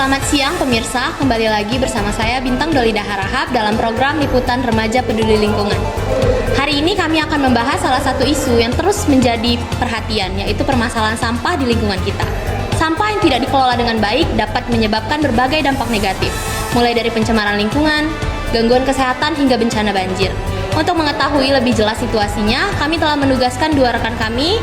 Selamat siang pemirsa, kembali lagi bersama saya Bintang Dolida Harahap dalam program Liputan Remaja Peduli Lingkungan. Hari ini kami akan membahas salah satu isu yang terus menjadi perhatian, yaitu permasalahan sampah di lingkungan kita. Sampah yang tidak dikelola dengan baik dapat menyebabkan berbagai dampak negatif, mulai dari pencemaran lingkungan, gangguan kesehatan hingga bencana banjir. Untuk mengetahui lebih jelas situasinya, kami telah menugaskan dua rekan kami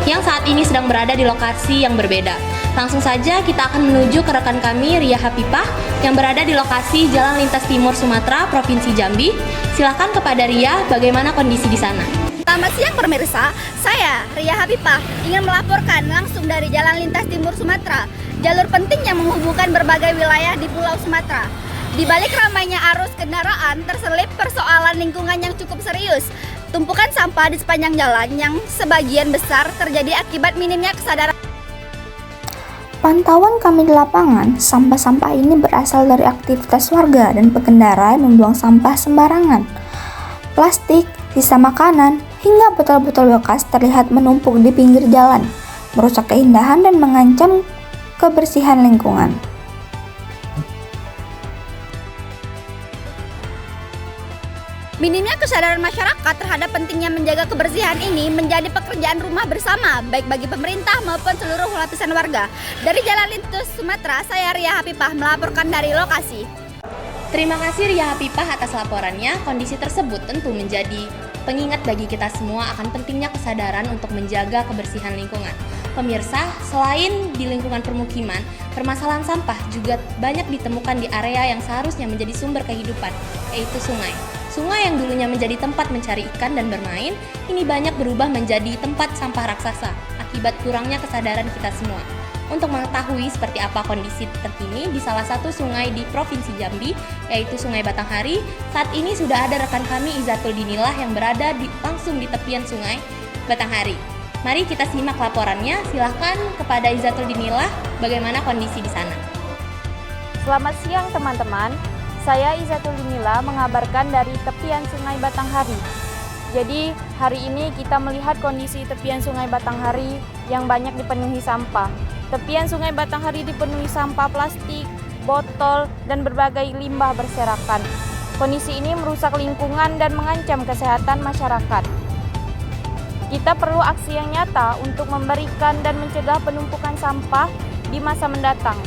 yang saat ini sedang berada di lokasi yang berbeda. Langsung saja kita akan menuju ke rekan kami Ria Hapipah yang berada di lokasi Jalan Lintas Timur Sumatera, Provinsi Jambi. Silakan kepada Ria, bagaimana kondisi di sana? Selamat siang pemirsa, saya Ria Hapipah ingin melaporkan langsung dari Jalan Lintas Timur Sumatera, jalur penting yang menghubungkan berbagai wilayah di Pulau Sumatera. Di balik ramainya arus kendaraan terselip persoalan lingkungan yang cukup serius. Tumpukan sampah di sepanjang jalan yang sebagian besar terjadi akibat minimnya kesadaran. Pantauan kami di lapangan, sampah-sampah ini berasal dari aktivitas warga dan pengendara yang membuang sampah sembarangan. Plastik, sisa makanan, hingga botol-botol bekas terlihat menumpuk di pinggir jalan, merusak keindahan dan mengancam kebersihan lingkungan. Minimnya kesadaran masyarakat terhadap pentingnya menjaga kebersihan ini menjadi pekerjaan rumah bersama, baik bagi pemerintah maupun seluruh lapisan warga. Dari Jalan Lintas Sumatera, saya Ria Hapipah melaporkan dari lokasi. Terima kasih Ria Hapipah atas laporannya. Kondisi tersebut tentu menjadi pengingat bagi kita semua akan pentingnya kesadaran untuk menjaga kebersihan lingkungan. Pemirsa, selain di lingkungan permukiman, permasalahan sampah juga banyak ditemukan di area yang seharusnya menjadi sumber kehidupan, yaitu sungai. Sungai yang dulunya menjadi tempat mencari ikan dan bermain, ini banyak berubah menjadi tempat sampah raksasa akibat kurangnya kesadaran kita semua. Untuk mengetahui seperti apa kondisi terkini di salah satu sungai di Provinsi Jambi, yaitu Sungai Batanghari, saat ini sudah ada rekan kami Izatul Dinillah yang berada langsung di tepian Sungai Batanghari. Mari kita simak laporannya. Silahkan kepada Izatul Dinillah, bagaimana kondisi di sana? Selamat siang teman-teman. Saya Izatul Dinillah mengabarkan dari tepian Sungai Batanghari. Jadi hari ini kita melihat kondisi tepian Sungai Batanghari yang banyak dipenuhi sampah. Tepian Sungai Batanghari dipenuhi sampah plastik, botol, dan berbagai limbah berserakan. Kondisi ini merusak lingkungan dan mengancam kesehatan masyarakat. Kita perlu aksi yang nyata untuk memberikan dan mencegah penumpukan sampah di masa mendatang.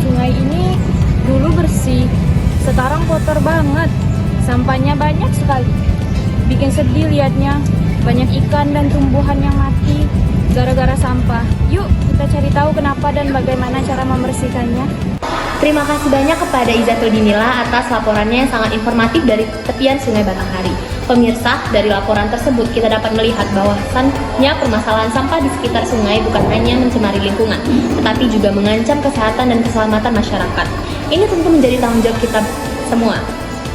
Sungai ini dulu bersih, sekarang kotor banget. Sampahnya banyak sekali. Bikin sedih lihatnya, banyak ikan dan tumbuhan yang mati gara-gara sampah. Yuk kita cari tahu kenapa dan bagaimana cara membersihkannya. Terima kasih banyak kepada Izatul Dinillah atas laporannya yang sangat informatif dari tepian Sungai Batanghari. Pemirsa, dari laporan tersebut kita dapat melihat bahwasannya permasalahan sampah di sekitar sungai bukan hanya mencemari lingkungan, tetapi juga mengancam kesehatan dan keselamatan masyarakat. Ini tentu menjadi tanggung jawab kita semua.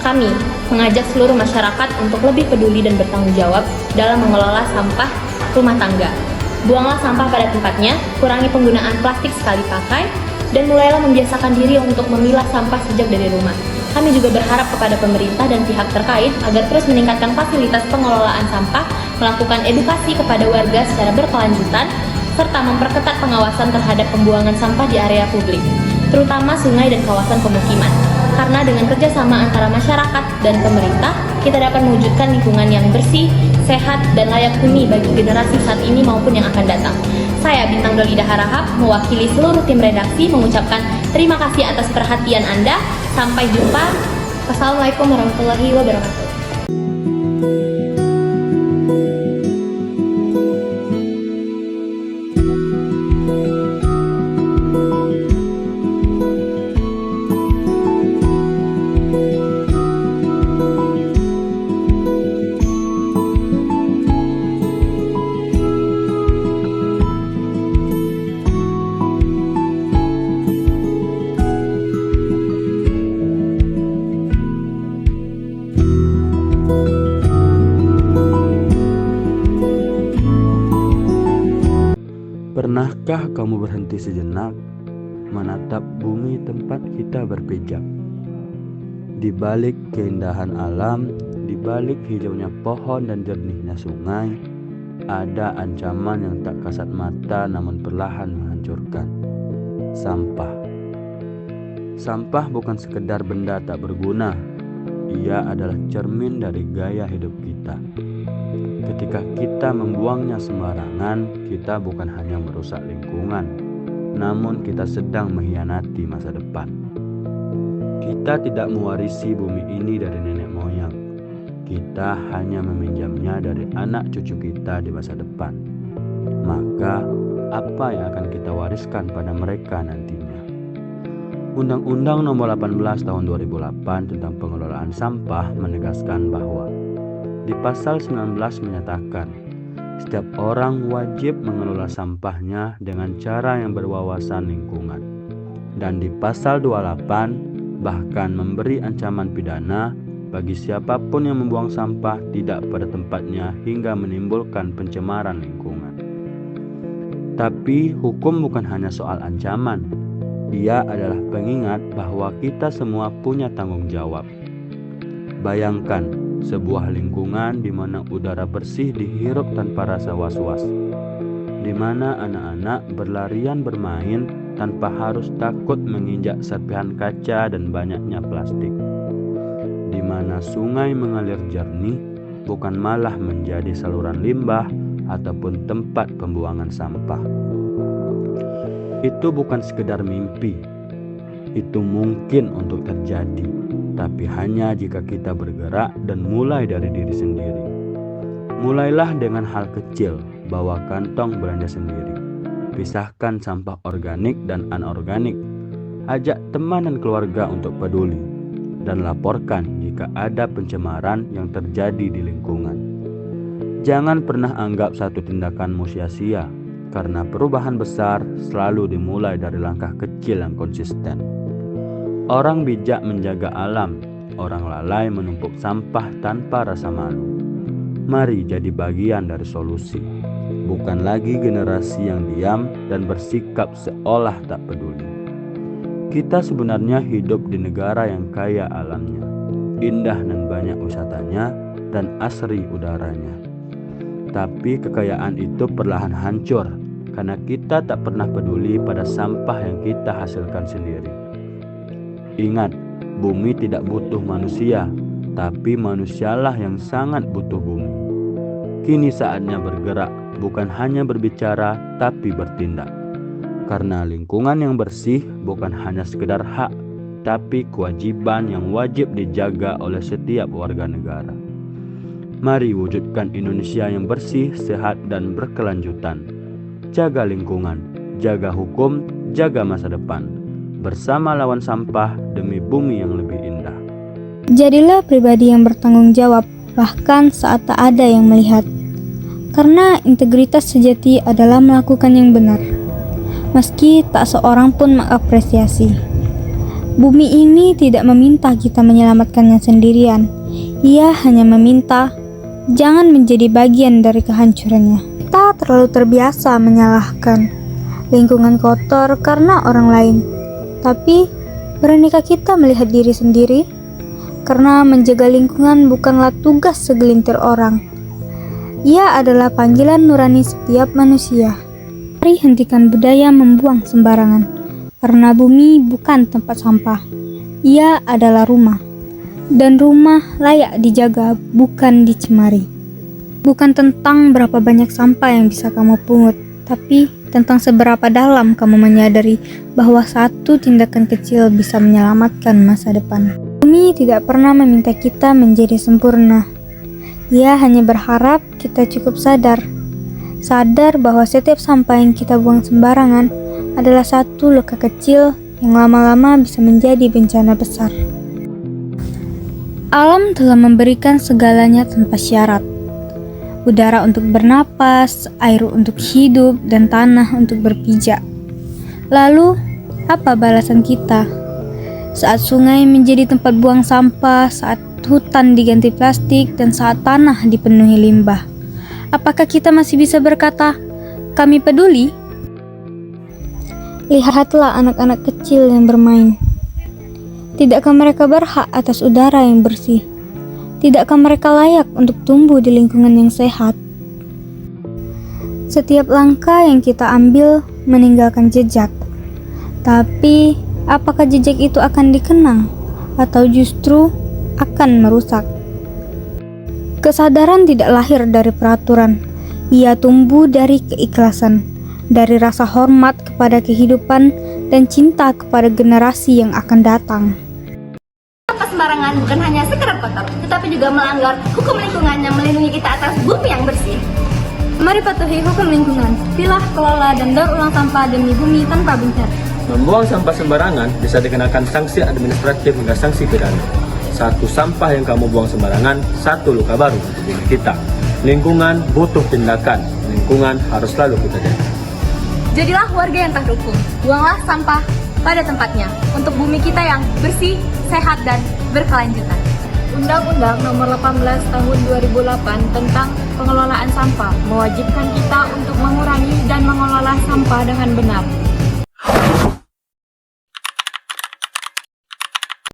Kami mengajak seluruh masyarakat untuk lebih peduli dan bertanggung jawab dalam mengelola sampah rumah tangga. Buanglah sampah pada tempatnya, kurangi penggunaan plastik sekali pakai, dan mulailah membiasakan diri untuk memilah sampah sejak dari rumah. Kami juga berharap kepada pemerintah dan pihak terkait agar terus meningkatkan fasilitas pengelolaan sampah, melakukan edukasi kepada warga secara berkelanjutan, serta memperketat pengawasan terhadap pembuangan sampah di area publik, terutama sungai dan kawasan pemukiman. Karena dengan kerjasama antara masyarakat dan pemerintah, kita dapat mewujudkan lingkungan yang bersih, sehat, dan layak huni bagi generasi saat ini maupun yang akan datang. Saya Bintang Dolida Harahap, mewakili seluruh tim redaksi, mengucapkan terima kasih atas perhatian Anda. Sampai jumpa. Wassalamualaikum warahmatullahi wabarakatuh. Pernahkah kamu berhenti sejenak menatap bumi tempat kita berpijak? Di balik keindahan alam, di balik hijaunya pohon dan jernihnya sungai, ada ancaman yang tak kasat mata namun perlahan menghancurkan. Sampah. Sampah bukan sekedar benda tak berguna. Ia adalah cermin dari gaya hidup kita. Ketika kita membuangnya sembarangan, kita bukan hanya merusak lingkungan, namun kita sedang mengkhianati masa depan. Kita tidak mewarisi bumi ini dari nenek moyang. Kita hanya meminjamnya dari anak cucu kita di masa depan. Maka, apa yang akan kita wariskan pada mereka nantinya? Undang-Undang Nomor 18 Tahun 2008 tentang pengelolaan sampah menegaskan bahwa di pasal 19 menyatakan setiap orang wajib mengelola sampahnya dengan cara yang berwawasan lingkungan. Dan di pasal 28 bahkan memberi ancaman pidana bagi siapapun yang membuang sampah tidak pada tempatnya hingga menimbulkan pencemaran lingkungan. Tapi hukum bukan hanya soal ancaman. Ia adalah pengingat bahwa kita semua punya tanggung jawab. Bayangkan sebuah lingkungan di mana udara bersih dihirup tanpa rasa was-was, di mana anak-anak berlarian bermain tanpa harus takut menginjak serpihan kaca dan banyaknya plastik, di mana sungai mengalir jernih bukan malah menjadi saluran limbah ataupun tempat pembuangan sampah. Itu bukan sekedar mimpi. Itu mungkin untuk terjadi, tapi hanya jika kita bergerak dan mulai dari diri sendiri. Mulailah dengan hal kecil, bawa kantong belanja sendiri. Pisahkan sampah organik dan anorganik. Ajak teman dan keluarga untuk peduli. Dan laporkan jika ada pencemaran yang terjadi di lingkungan. Jangan pernah anggap satu tindakanmu sia-sia, karena perubahan besar selalu dimulai dari langkah kecil yang konsisten. Orang bijak menjaga alam, orang lalai menumpuk sampah tanpa rasa malu. Mari jadi bagian dari solusi, bukan lagi generasi yang diam dan bersikap seolah tak peduli. Kita sebenarnya hidup di negara yang kaya alamnya, indah dan banyak wisatanya, dan asri udaranya. Tapi kekayaan itu perlahan hancur karena kita tak pernah peduli pada sampah yang kita hasilkan sendiri. Ingat, bumi tidak butuh manusia, tapi manusialah yang sangat butuh bumi. Kini saatnya bergerak, bukan hanya berbicara, tapi bertindak. Karena lingkungan yang bersih bukan hanya sekedar hak, tapi kewajiban yang wajib dijaga oleh setiap warga negara. Mari wujudkan Indonesia yang bersih, sehat, dan berkelanjutan. Jaga lingkungan, jaga hukum, jaga masa depan. Bersama lawan sampah demi bumi yang lebih indah. Jadilah pribadi yang bertanggung jawab, bahkan saat tak ada yang melihat. Karena integritas sejati adalah melakukan yang benar, meski tak seorang pun mengapresiasi. Bumi ini tidak meminta kita menyelamatkannya sendirian. Ia hanya meminta jangan menjadi bagian dari kehancurannya. Kita terlalu terbiasa menyalahkan lingkungan kotor karena orang lain. Tapi, beranikah kita melihat diri sendiri? Karena menjaga lingkungan bukanlah tugas segelintir orang. Ia adalah panggilan nurani setiap manusia. Mari hentikan budaya membuang sembarangan. Karena bumi bukan tempat sampah. Ia adalah rumah. Dan rumah layak dijaga, bukan dicemari. Bukan tentang berapa banyak sampah yang bisa kamu pungut, tapi tentang seberapa dalam kamu menyadari bahwa satu tindakan kecil bisa menyelamatkan masa depan. Bumi tidak pernah meminta kita menjadi sempurna. Ia hanya berharap kita cukup sadar bahwa setiap sampah yang kita buang sembarangan adalah satu luka kecil yang lama-lama bisa menjadi bencana besar. Alam telah memberikan segalanya tanpa syarat. Udara untuk bernapas, air untuk hidup, dan tanah untuk berpijak. Lalu, apa balasan kita? Saat sungai menjadi tempat buang sampah, saat hutan diganti plastik, dan saat tanah dipenuhi limbah. Apakah kita masih bisa berkata, kami peduli? Lihatlah anak-anak kecil yang bermain. Tidakkah mereka berhak atas udara yang bersih? Tidakkah mereka layak untuk tumbuh di lingkungan yang sehat? Setiap langkah yang kita ambil meninggalkan jejak. Tapi, apakah jejak itu akan dikenang atau justru akan merusak? Kesadaran tidak lahir dari peraturan. Ia tumbuh dari keikhlasan, dari rasa hormat kepada kehidupan dan cinta kepada generasi yang akan datang. Sampah sembarangan bukan hanya sekedar kotor, tetapi juga melanggar hukum lingkungan yang melindungi kita atas bumi yang bersih. Mari patuhi hukum lingkungan, pilah, kelola, dan daur ulang sampah demi bumi tanpa bencana. Membuang sampah sembarangan bisa dikenakan sanksi administratif hingga sanksi pidana. Satu sampah yang kamu buang sembarangan, satu luka baru untuk bumi kita. Lingkungan butuh tindakan, lingkungan harus selalu kita jaga. Jadilah warga yang taat hukum. Buanglah sampah pada tempatnya untuk bumi kita yang bersih, sehat, dan berkelanjutan. Undang-Undang Nomor 18 Tahun 2008 tentang pengelolaan sampah mewajibkan kita untuk mengurangi dan mengelola sampah dengan benar.